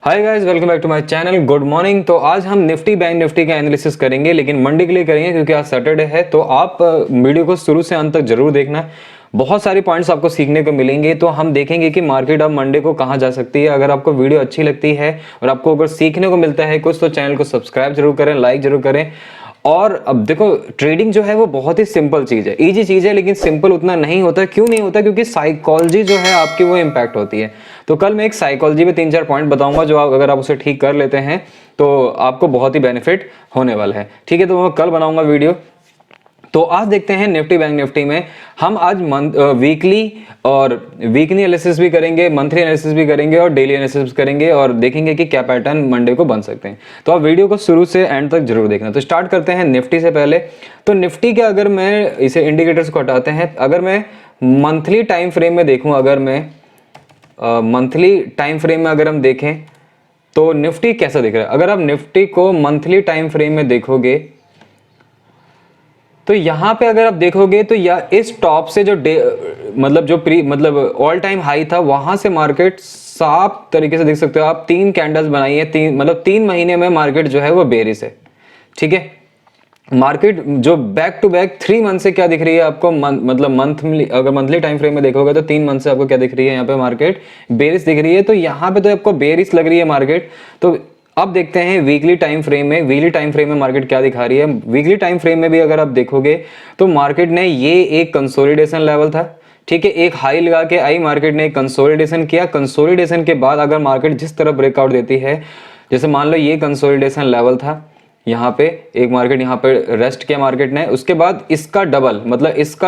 Hi guys, welcome back to my channel. Good morning. तो आज हम निफ्टी बैंक निफ्टी का एनालिसिस करेंगे, लेकिन मंडे के लिए करेंगे क्योंकि आज सैटरडे है। तो आप वीडियो को शुरू से अंत तक जरूर देखना, बहुत सारी पॉइंट्स आपको सीखने को मिलेंगे। तो हम देखेंगे कि मार्केट अब मंडे को कहाँ जा सकती है। अगर आपको वीडियो अच्छी लगती है और आपको अगर सीखने को मिलता है कुछ, तो चैनल को सब्सक्राइब जरूर करें, लाइक जरूर करें। और अब देखो, ट्रेडिंग जो है वो बहुत ही सिंपल चीज है, इजी चीज है, लेकिन सिंपल उतना नहीं होता। क्यों नहीं होता? क्योंकि साइकोलॉजी जो है आपकी वो इम्पैक्ट होती है। तो कल मैं एक साइकोलॉजी पे 3-4 पॉइंट बताऊंगा, जो आप अगर आप उसे ठीक कर लेते हैं तो आपको बहुत ही बेनिफिट होने वाला है। ठीक है, तो मैं कल बनाऊंगा वीडियो। तो आज देखते हैं निफ्टी बैंक निफ्टी में हम आज वीकली और वीकली एनालिसिस भी करेंगे, मंथली एनालिसिस भी करेंगे और डेली एनालिसिस करेंगे, और देखेंगे कि क्या पैटर्न मंडे को बन सकते हैं। तो आप वीडियो को शुरू से एंड तक जरूर देखना। तो स्टार्ट करते हैं निफ्टी से पहले। तो निफ्टी के अगर मैं इसे इंडिकेटर्स को हटाते हैं, अगर मैं मंथली टाइम फ्रेम में देखूं, अगर मैं मंथली टाइम फ्रेम में अगर हम देखें तो निफ्टी कैसा दिख रहा है। अगर आप निफ्टी को मंथली टाइम फ्रेम में देखोगे तो यहां पे अगर आप देखोगे तो या इस टॉप से जो मतलब ऑल टाइम हाई था, वहां से मार्केट साफ तरीके से देख सकते हो आप। 3 कैंडल्स बनाई है, 3 महीने में मार्केट जो है वो बेरिश है। ठीक है, मार्केट जो बैक टू बैक 3 मंथ से क्या दिख रही है आपको, मंथली, अगर मंथली टाइम फ्रेम में देखोगे तो 3 मंथ से आपको क्या दिख रही है, यहाँ पे मार्केट बेरिश दिख रही है। तो यहाँ पे तो आपको बेरिश लग रही है मार्केट। तो अब देखते हैं वीकली टाइम फ्रेम में। वीकली टाइम फ्रेम में मार्केट क्या दिखा रही है। वीकली टाइम फ्रेम में भी अगर आप देखोगे तो मार्केट ने ये एक कंसोलिडेशन लेवल था। ठीक है, एक हाई लगा के आई, मार्केट ने एक कंसोलिडेशन किया। कंसोलिडेशन के बाद अगर मार्केट जिस तरह ब्रेकआउट देती है, जैसे मान लो ये कंसोलिडेशन लेवल था, यहाँ पे एक मार्केट यहाँ पे रेस्ट किया मार्केट ने, उसके बाद इसका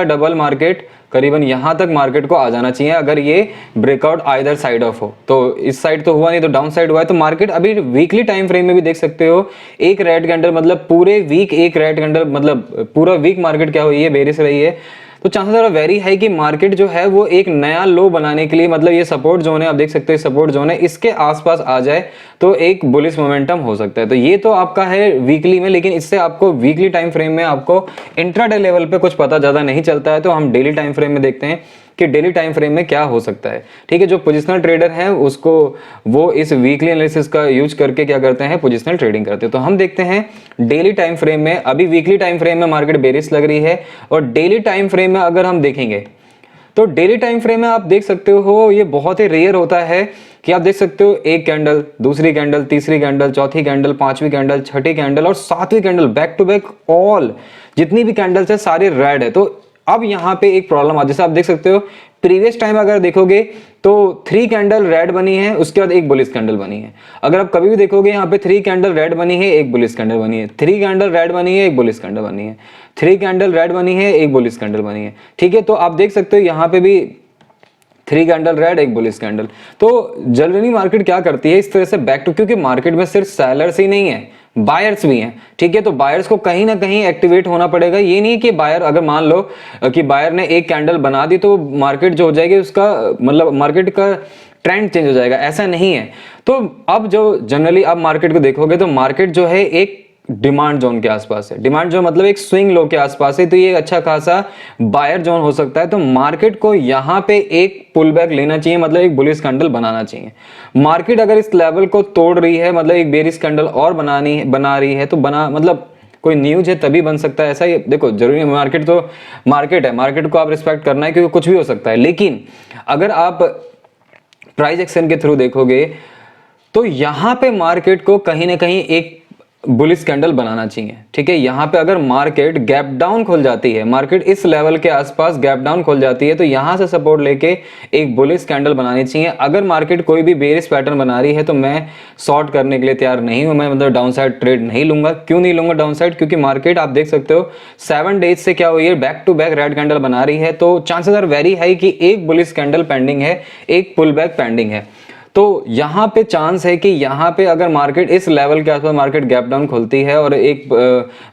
डबल मार्केट करीबन यहाँ तक मार्केट को आ जाना चाहिए अगर ये ब्रेकआउट आइदर साइड ऑफ हो। तो इस साइड तो हुआ नहीं, तो डाउन साइड हुआ है। तो मार्केट अभी वीकली टाइम फ्रेम में भी देख सकते हो एक रेड कैंडल, मतलब पूरे वीक एक रेड कैंडल, मतलब पूरा वीक मार्केट क्या हुई है, बेरिश रही है। तो चांसेस आर वेरी हाई कि मार्केट जो है वो एक नया लो बनाने के लिए, मतलब ये सपोर्ट जोन है, आप देख सकते हो सपोर्ट जोन है, इसके आसपास आ जाए तो एक बुलिश मोमेंटम हो सकता है। तो ये तो आपका है वीकली में, लेकिन इससे आपको वीकली टाइम फ्रेम में आपको इंट्राडे लेवल पे कुछ पता ज्यादा नहीं चलता है। तो हम डेली टाइम फ्रेम में देखते हैं कि डेली टाइम फ्रेम में क्या हो सकता है। ठीक है, जो पोजिशनल ट्रेडर हैं उसको वो इस वीकली एनालिसिस का यूज करके क्या करते हैं, पोजिशनल ट्रेडिंग करते हैं। तो हम देखते हैं डेली टाइम फ्रेम में। अभी वीकली टाइम फ्रेम में मार्केट बेरिश लग रही है, और डेली टाइम फ्रेम में अगर हम देखेंगे तो डेली टाइम फ्रेम में आप देख सकते हो ये बहुत ही रेयर होता है कि आप देख सकते हो एक कैंडल, दूसरी कैंडल, तीसरी कैंडल, चौथी कैंडल, पांचवी कैंडल, छठी कैंडल और सातवीं candle, back to back all जितनी भी कैंडल्स है सारे रेड है। तो अब यहाँ पे एक प्रॉब्लम आ, जैसे आप देख सकते हो प्रीवियस टाइम अगर देखोगे तो 3 कैंडल रेड बनी है, उसके बाद एक बुलिश कैंडल बनी है। अगर आप कभी भी देखोगे यहाँ पे 3 कैंडल रेड बनी है, एक बुलिश कैंडल बनी है, 3 कैंडल रेड बनी है, एक बुलिश कैंडल बनी है, 3 कैंडल रेड बनी है, एक बुलिश कैंडल बनी है। ठीक है, तो आप देख सकते हो यहाँ पे भी 3 कैंडल रेड, एक बुलिश कैंडल। तो जनरली मार्केट क्या करती है इस तरह से बैक टू, क्योंकि मार्केट में सिर्फ सेलर्स ही नहीं है, बायर्स भी हैं। ठीक है, तो बायर्स को कहीं ना कहीं एक्टिवेट होना पड़ेगा। ये नहीं कि बायर, अगर मान लो कि बायर ने एक कैंडल बना दी तो मार्केट जो हो जाएगी उसका मतलब मार्केट का ट्रेंड चेंज हो जाएगा, ऐसा नहीं है। तो अब जो जनरली आप मार्केट को देखोगे तो मार्केट जो है एक डिमांड जोन के आसपास है। डिमांड जोन मतलब एक स्विंग लो के आसपास है, तो ये अच्छा खासा बायर जोन हो सकता है। तो मार्केट को यहाँ पे एक पुल बैक लेना चाहिए, मतलब एक बुलिश कैंडल बनाना चाहिए। मार्केट अगर इस लेवल को तोड़ रही है, मतलब एक बेरिश कैंडल और बना रही है, तो मतलब कोई न्यूज है तभी बन सकता है ऐसा ही। देखो जरूरी है, मार्केट तो मार्केट है, मार्केट को आप रिस्पेक्ट करना है क्योंकि कुछ भी हो सकता है। लेकिन अगर आप प्राइस एक्शन के थ्रू देखोगे तो यहां पे मार्केट को कहीं ना कहीं एक बुलिश कैंडल बनाना चाहिए। ठीक है, यहां पे अगर मार्केट गैप डाउन खोल जाती है, मार्केट इस लेवल के आसपास गैप डाउन खोल जाती है, तो यहां से सपोर्ट लेके एक बुलिश कैंडल बनानी चाहिए। अगर मार्केट कोई भी बेरिश पैटर्न बना रही है तो मैं शॉर्ट करने के लिए तैयार नहीं हूं, मैं मतलब डाउन साइड ट्रेड नहीं लूंगा। क्यों नहीं लूंगा डाउन साइड? क्योंकि मार्केट आप देख सकते हो 7 डेज से क्या हुई है, back to back red candle बना रही है। तो चांसेस आर वेरी हाई कि एक बुलिश कैंडल पेंडिंग है, एक पुल बैक पेंडिंग है। तो यहां पे चांस है कि यहां पे अगर मार्केट इस लेवल के आसपास मार्केट गैप डाउन खुलती है और एक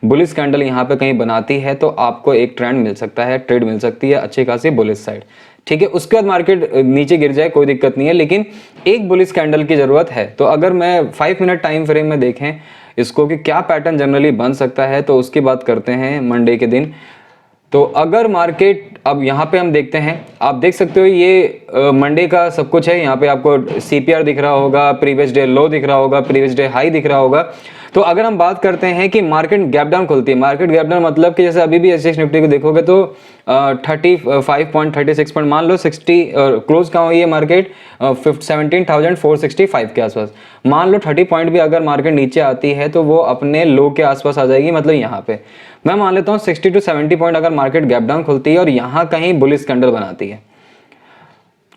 बुलिश कैंडल यहां पे कहीं बनाती है, तो आपको एक ट्रेंड मिल सकता है, ट्रेड मिल सकती है अच्छी खासी बुलिश साइड। ठीक है, उसके बाद मार्केट नीचे गिर जाए कोई दिक्कत नहीं है, लेकिन एक बुलिश कैंडल की जरूरत है। तो अगर मैं 5 मिनट टाइम फ्रेम में देखें इसको कि क्या पैटर्न जनरली बन सकता है, तो उसकी बात करते हैं मंडे के दिन। तो अगर मार्केट, अब यहाँ पे हम देखते हैं, आप देख सकते हो ये मंडे का सब कुछ है। यहाँ पे आपको CPR दिख रहा होगा, प्रीवियस डे लो दिख रहा होगा, प्रीवियस डे हाई दिख रहा होगा। तो अगर हम बात करते हैं कि मार्केट गैप डाउन खुलती है, मार्केट गैप डाउन मतलब कि जैसे अभी भी SGX निफ्टी को देखोगे तो 35.36 पॉइंट, मान लो 60 क्लोज कहाँ हुई है मार्केट 17,465 के आसपास। मान लो 30 पॉइंट भी अगर मार्केट नीचे आती है तो वो अपने लो के आसपास आ जाएगी। मतलब यहाँ पे मैं मान लेता हूँ 60 to 70 पॉइंट अगर मार्केट गैप डाउन खुलती है और यहाँ कहीं बुलिश कैंडल बनाती है,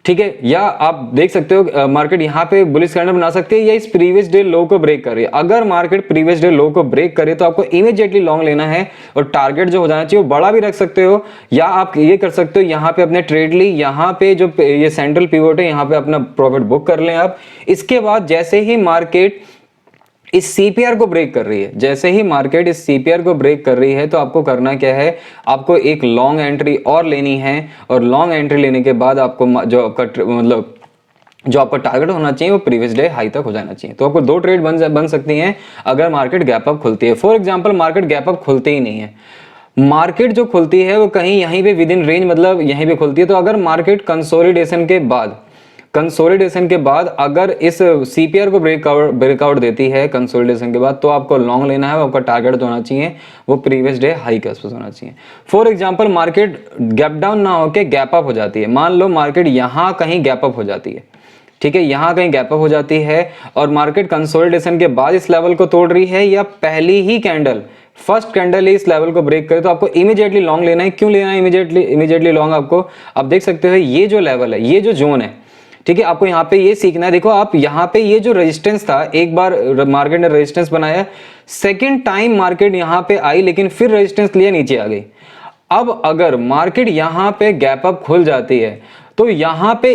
ठीक है, या आप देख सकते हो मार्केट यहाँ पे बुलिश कैंडल बना सकती है या इस प्रीवियस डे लो को ब्रेक कर रही है। अगर मार्केट प्रीवियस डे लो को ब्रेक करे तो आपको इमीडिएटली लॉन्ग लेना है और टारगेट जो हो जाना चाहिए वो बड़ा भी रख सकते हो, या आप ये कर सकते हो यहाँ पे अपने ट्रेड ली, यहाँ पे जो ये सेंट्रल पिवोट है यहाँ पे अपना प्रॉफिट बुक कर लें आप। इसके बाद जैसे ही मार्केट इस CPR को ब्रेक कर रही है, जैसे ही मार्केट इस CPR को ब्रेक कर रही है तो आपको करना क्या है, आपको एक लॉन्ग एंट्री और लेनी है। और लॉन्ग एंट्री लेने के बाद आपको जो आपका मतलब जो आपका टारगेट होना चाहिए वो प्रीवियस डे हाई तक हो जाना चाहिए। तो आपको 2 ट्रेड बन सकती हैं अगर मार्केट गैप अप खुलती है। For example market gap up खुलती ही नहीं है, मार्केट जो खुलती है वो कहीं यहीं पे विद इन रेंज, मतलब यहीं पे खुलती है। तो अगर मार्केट कंसोलिडेशन के बाद अगर इस CPR को ब्रेकआउट देती है कंसोलिडेशन के बाद, तो आपको लॉन्ग लेना है। आपका टारगेट जो होना चाहिए वो प्रीवियस डे हाई के आसपास होना चाहिए। For example market gap down ना होके गैप अप हो जाती है, मान लो मार्केट यहाँ कहीं गैप अप हो जाती है, ठीक है, यहाँ कहीं गैप अप हो जाती है और मार्केट कंसोलिडेशन के बाद इस लेवल को तोड़ रही है, या पहली ही कैंडल फर्स्ट कैंडल ही इस लेवल को ब्रेक करे, तो आपको इमीडिएटली लॉन्ग लेना है। क्यों लेना है इमीडिएटली लॉन्ग? आपको आप देख सकते हो ये जो लेवल है, ये जो जोन है, ठीक है, आपको यहाँ पे ये सीखना है। देखो आप यहाँ पे ये जो रेजिस्टेंस था, एक बार मार्केट ने रेजिस्टेंस बनाया, सेकंड टाइम मार्केट यहाँ पे आई लेकिन फिर रेजिस्टेंस लिया, नीचे आ गई। अब अगर मार्केट यहाँ पे गैप अप खुल जाती है तो यहाँ पे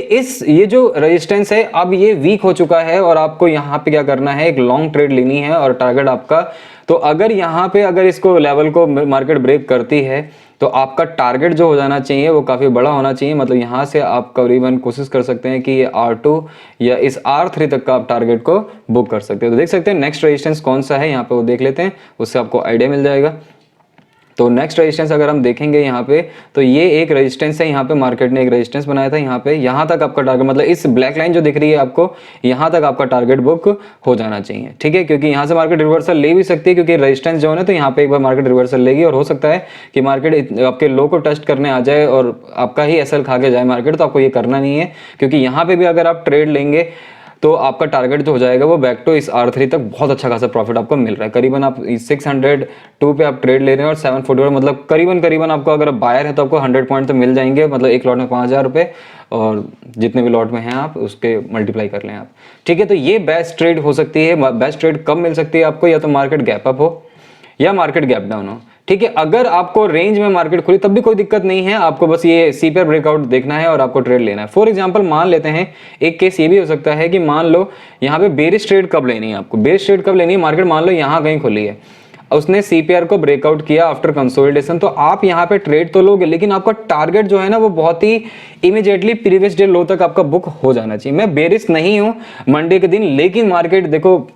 ये जो रेजिस्टेंस है अब ये वीक हो चुका है और आपको यहाँ पे क्या करना है, एक लॉन्ग ट्रेड लेनी है और टारगेट आपका, तो अगर यहाँ पे अगर इसको लेवल को मार्केट ब्रेक करती है तो आपका टारगेट जो हो जाना चाहिए वो काफ़ी बड़ा होना चाहिए। मतलब यहाँ से आप करीबन कोशिश कर सकते हैं कि ये R2 या इस R3 तक का आप टारगेट को बुक कर सकते हो। तो देख सकते हैं नेक्स्ट रेजिस्टेंस कौन सा है, यहाँ पे वो देख लेते हैं, उससे आपको आइडिया मिल जाएगा। तो नेक्स्ट रेजिस्टेंस अगर हम देखेंगे यहाँ पे, तो ये एक रेजिस्टेंस है, यहाँ पे मार्केट ने एक रेजिस्टेंस बनाया था, यहाँ पे यहाँ तक आपका टारगेट, मतलब इस ब्लैक लाइन जो दिख रही है आपको, यहाँ तक आपका टारगेट बुक हो जाना चाहिए, ठीक है, क्योंकि यहाँ से मार्केट रिवर्सल ले भी सकती है, क्योंकि रेजिस्टेंस जो है तो यहाँ पे एक बार मार्केट रिवर्सल लेगी और हो सकता है कि मार्केट आपके लो को टच करने आ जाए और आपका ही SL खा के जाए मार्केट। तो आपको ये करना नहीं है, क्योंकि यहाँ पे भी अगर आप ट्रेड लेंगे तो आपका टारगेट जो हो जाएगा वो बैक टू इस R3 तक बहुत अच्छा खासा प्रॉफिट आपको मिल रहा है। करीबन आप 602 पे आप ट्रेड ले रहे हैं और 741, मतलब करीबन आपको, अगर आप बायर है तो आपको 100 पॉइंट तो मिल जाएंगे, मतलब एक लॉट में 5,000 रुपये, और जितने भी लॉट में हैं आप उसके मल्टीप्लाई कर लें आप, ठीक है। तो ये बेस्ट ट्रेड हो सकती है। बेस्ट ट्रेड कब मिल सकती है आपको, या तो मार्केट गैप अप हो या मार्केट गैप डाउन हो, ठीक है। अगर आपको रेंज में मार्केट खुली तब भी कोई दिक्कत नहीं है, आपको बस ये CPR ब्रेकआउट देखना है और आपको ट्रेड लेना है। फॉर एग्जांपल मान लेते हैं, एक केस ये भी हो सकता है कि मान लो यहाँ पे बेरिश ट्रेड कब लेनी है आपको, बेरिश ट्रेड कब लेनी है, मार्केट मान लो यहाँ कहीं खुली है, उसने CPR को ब्रेकआउट किया आफ्टर कंसोलिडेशन, तो आप यहाँ पे ट्रेड तो लोगे लेकिन आपका टारगेट जो है ना वो बहुत ही इमीडिएटली प्रीवियस डे लो तक आपका बुक हो जाना चाहिए। मैं बेरिश नहीं हूँ मंडे के दिन, लेकिन मार्केट देखो,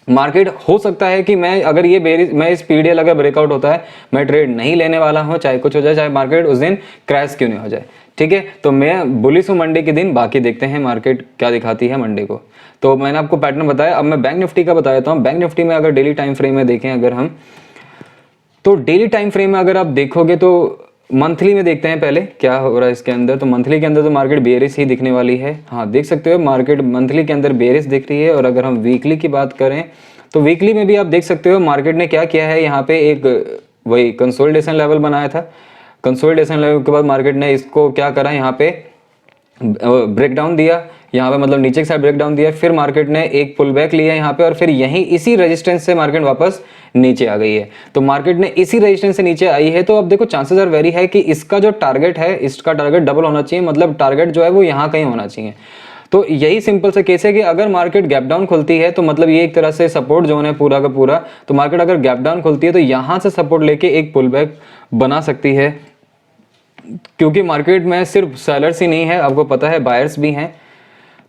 मार्केट हो सकता है कि मैं अगर ये मैं इस PDL अगर ब्रेकआउट होता है मैं ट्रेड नहीं लेने वाला हूं, चाहे कुछ हो जाए, चाहे मार्केट उस दिन क्रैश क्यों नहीं हो जाए, ठीक है। तो मैं बुलिश हूं मंडे के दिन, बाकी देखते हैं मार्केट क्या दिखाती है मंडे को। तो मैंने आपको पैटर्न बताया, अब मैं बैंक निफ्टी का बता देता हूँ। बैंक निफ्टी में अगर डेली टाइम फ्रेम में देखें अगर हम, तो डेली टाइम फ्रेम में अगर आप देखोगे तो मंथली में देखते हैं पहले क्या हो रहा है इसके अंदर। तो मंथली के अंदर तो मार्केट बेरिश ही दिखने वाली है, हाँ देख सकते हो मार्केट मंथली के अंदर बेरिश दिख रही है। और अगर हम वीकली की बात करें तो वीकली में भी आप देख सकते हो मार्केट ने क्या किया है, यहाँ पे एक वही कंसोलिडेशन लेवल बनाया था, कंसोलिडेशन लेवल के बाद मार्केट ने इसको क्या करा, यहाँ पे ब्रेकडाउन दिया, यहाँ पे मतलब नीचे के साइड ब्रेकडाउन दिया, फिर मार्केट ने एक पुल बैक लिया यहाँ पे और फिर यहीं इसी रेजिस्टेंस से मार्केट वापस नीचे आ गई है। तो मार्केट ने इसी रेजिस्टेंस से नीचे आई है, तो अब देखो चांसेस आर वेरी है कि इसका जो टारगेट है, इसका टारगेट डबल होना चाहिए, मतलब टारगेट जो है वो यहाँ कहीं होना चाहिए। तो यही सिंपल सा केस है कि अगर मार्केट गैप डाउन खुलती है तो मतलब ये एक तरह से सपोर्ट जोन है पूरा का पूरा। तो मार्केट अगर गैप डाउन खुलती है तो यहाँ से सपोर्ट लेके एक पुल बैक बना सकती है, क्योंकि मार्केट में सिर्फ सेलर्स ही नहीं है, आपको पता है बायर्स भी हैं।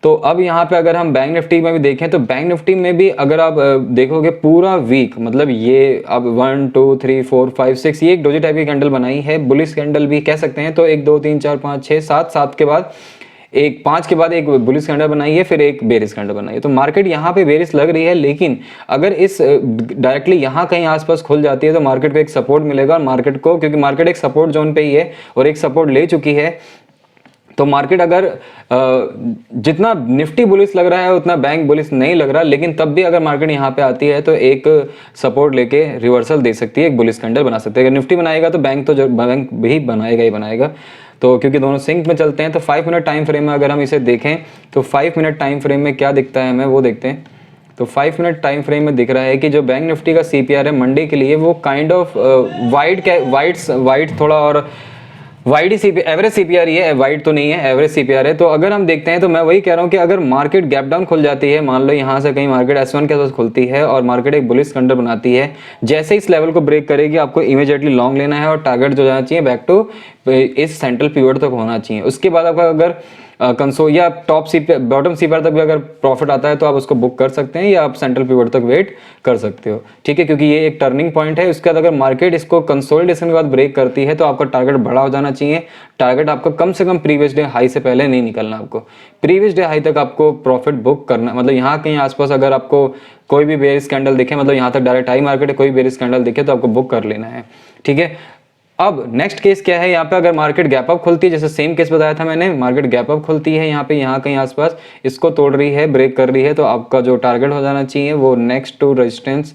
तो अब यहाँ पे अगर हम बैंक निफ्टी में भी देखें तो बैंक निफ्टी में भी अगर आप देखोगे पूरा वीक, मतलब ये अब 1 2 3 4 5 6 ये एक डोजी टाइप की कैंडल बनाई है, बुलिश कैंडल भी कह सकते हैं। तो 1 2 3 4 5 6 7 7 के बाद एक 5 के बाद एक बुलिश कैंडल बनाई है, फिर एक बेरिश कैंडल बनाई है। तो मार्केट यहाँ पे बेरिश लग रही है, लेकिन अगर इस डायरेक्टली यहाँ कहीं आसपास खुल जाती है तो मार्केट को एक सपोर्ट मिलेगा, और मार्केट को, क्योंकि मार्केट एक सपोर्ट जोन पे ही है और एक सपोर्ट ले चुकी है, तो मार्केट अगर जितना निफ्टी बुलिश लग रहा है उतना बैंक बुलिश नहीं लग रहा, लेकिन तब भी अगर मार्केट यहाँ पे आती है तो एक सपोर्ट लेके रिवर्सल दे सकती है, एक बुलिश कैंडल बना सकती है। अगर निफ्टी बनाएगा तो बैंक बैंक भी बनाएगा ही बनाएगा। तो क्योंकि दोनों सिंक में चलते हैं, तो 5 मिनट टाइम फ्रेम में अगर हम इसे देखें तो 5 मिनट टाइम फ्रेम में क्या दिखता है हमें वो देखते हैं। तो 5 मिनट टाइम फ्रेम में दिख रहा है कि जो बैंक निफ्टी का CPR है मंडे के लिए वो काइंड ऑफ वाइट थोड़ा और वाइड ही एवरेज CPR ही है, वाइड तो नहीं है, एवरेज CPR है। तो अगर हम देखते हैं तो मैं वही कह रहा हूँ कि अगर मार्केट गैप डाउन खुल जाती है, मान लो यहाँ से कहीं मार्केट S1 के आसपास खुलती है और मार्केट एक बुलिश कैंडल बनाती है, जैसे इस लेवल को ब्रेक करेगी आपको इमीडिएटली लॉन्ग लेना है और टारगेट जो जाना चाहिए बैक टू इस सेंट्रल पिवट तक होना चाहिए। उसके बाद आपका अगर कंसोल या टॉप बॉटम CPR तक भी अगर प्रॉफिट आता है तो आप उसको बुक कर सकते हैं, या आप सेंट्रल पिवट तक वेट कर सकते हो, ठीक है, क्योंकि ये एक टर्निंग पॉइंट है। उसके बाद अगर मार्केट इसको कंसोलिडेशन के बाद ब्रेक करती है तो आपका टारगेट बड़ा हो जाना चाहिए। टारगेट आपका कम से कम प्रीवियस डे हाई से पहले नहीं निकलना, आपको प्रीवियस डे हाई तक आपको प्रॉफिट बुक करना, मतलब यहाँ कहीं आसपास अगर आपको कोई भी बेरिश कैंडल दिखे, मतलब यहाँ तक डायरेक्ट हाई मार्केट है, कोई बेरिश कैंडल दिखे तो आपको बुक कर लेना है, ठीक है। अब नेक्स्ट केस क्या है, यहाँ पे अगर मार्केट गैप अप खुलती है, जैसे सेम केस बताया था मैंने, मार्केट गैप अप खुलती है यहाँ पे, यहाँ कहीं आसपास इसको तोड़ रही है, ब्रेक कर रही है, तो आपका जो टारगेट हो जाना चाहिए वो नेक्स्ट टू रेजिस्टेंस,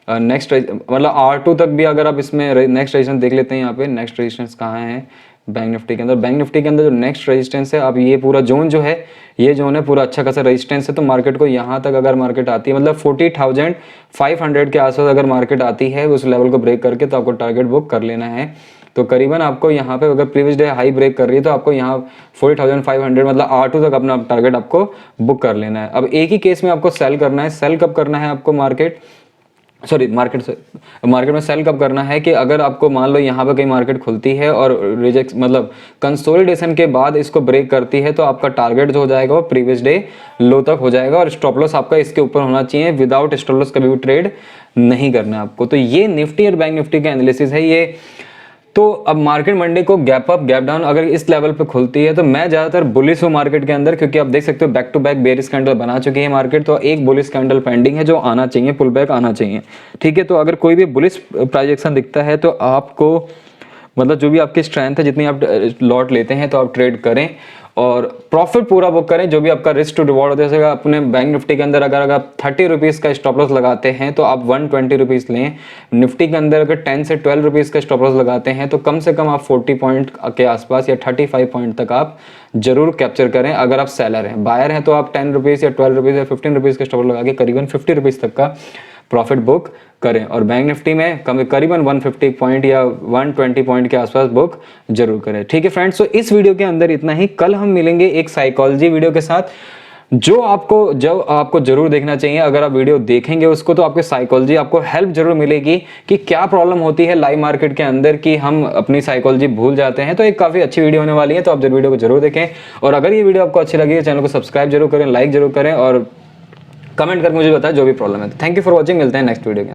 मतलब R2 तक भी अगर आप इसमें नेक्स्ट रेजिस्टेंस देख लेते हैं, यहाँ पे नेक्स्ट रेजिस्टेंस कहाँ है बैंक निफ्टी के अंदर। बैंक निफ्टी के अंदर जो नेक्स्ट रेजिस्टेंस है, अब ये पूरा जोन जो है, ये जोन है पूरा अच्छा खासा रेजिस्टेंस है। तो मार्केट को यहाँ तक अगर मार्केट आती है, मतलब 40,500 के आसपास अगर मार्केट आती है उस लेवल को ब्रेक करके, तो आपको टारगेट बुक कर लेना है। तो करीबन आपको यहाँ पे अगर प्रीवियस डे हाई ब्रेक कर रही है तो आपको यहाँ 40,500 मतलब R2 तक अपना टारगेट आपको बुक कर लेना है। अब एक ही केस में आपको सेल करना है। सेल कब करना है आपको, मार्केट में सेल कब करना है कि अगर आपको मान लो यहाँ पे कहीं मार्केट खुलती है और रिजेक्ट मतलब कंसोलिडेशन के बाद इसको ब्रेक करती है, तो आपका टारगेट जो हो जाएगा वो प्रीवियस डे लो तक हो जाएगा, और स्टॉप लॉस आपका इसके ऊपर होना चाहिए। विदाउट स्टॉप लॉस कभी भी ट्रेड नहीं करना है आपको। तो ये निफ्टी और बैंक निफ्टी का एनालिसिस है ये। तो अब मार्केट मंडे को गैप अप गैप डाउन अगर इस लेवल पे खुलती है तो मैं ज्यादातर बुलिश हूँ मार्केट के अंदर, क्योंकि आप देख सकते हो back to back bearish candle बना चुकी है मार्केट। तो एक बुलिश कैंडल पेंडिंग है जो आना चाहिए, पुल बैक आना चाहिए, ठीक है। तो अगर कोई भी बुलिश प्रोजेक्शन दिखता है तो आपको मतलब जो भी आपकी स्ट्रेंथ है, जितनी आप लॉट लेते हैं तो आप ट्रेड करें और प्रॉफिट पूरा बुक करें। जो भी आपका रिस्क टू रिवॉर्ड होता है, जैसे अपने बैंक निफ्टी के अंदर अगर आप 30 रुपीज़ का स्टॉप लॉस लगाते हैं तो आप 120 रुपीज़ लें। निफ्टी के अंदर अगर 10 से 12 रुपीज़ का स्टॉप लॉस लगाते हैं तो कम से कम आप 40 पॉइंट के आसपास या 35 पॉइंट तक आप जरूर कैप्चर करें। अगर आप सेलर हैं, बायर हैं तो आप 10 रुपीज़ या 12 रुपीज़ या 15 रुपीज़ का स्टॉप लगा के करीबन 50 रुपीज़ तक का प्रॉफिट बुक करें। और बैंक निफ्टी में करीबन 150 पॉइंट या 120 पॉइंट के आसपास बुक जरूर करें, ठीक है फ्रेंड्स। तो इस वीडियो के अंदर इतना ही। कल हम मिलेंगे एक साइकोलॉजी वीडियो के साथ, जो आपको जरूर देखना चाहिए। अगर आप वीडियो देखेंगे उसको तो आपके साइकोलॉजी आपको हेल्प जरूर मिलेगी कि क्या प्रॉब्लम होती है लाइव मार्केट के अंदर कि हम अपनी साइकोलॉजी भूल जाते हैं। तो एक काफी अच्छी वीडियो होने वाली है, तो आप जरूर वीडियो को जरूर देखें। और अगर ये वीडियो आपको अच्छी लगी है, चैनल को सब्सक्राइब जरूर करें, लाइक जरूर करें और कमेंट करके मुझे बताएं जो भी प्रॉब्लम है। थैंक यू फॉर वॉचिंग, मिलते हैं नेक्स्ट वीडियो के।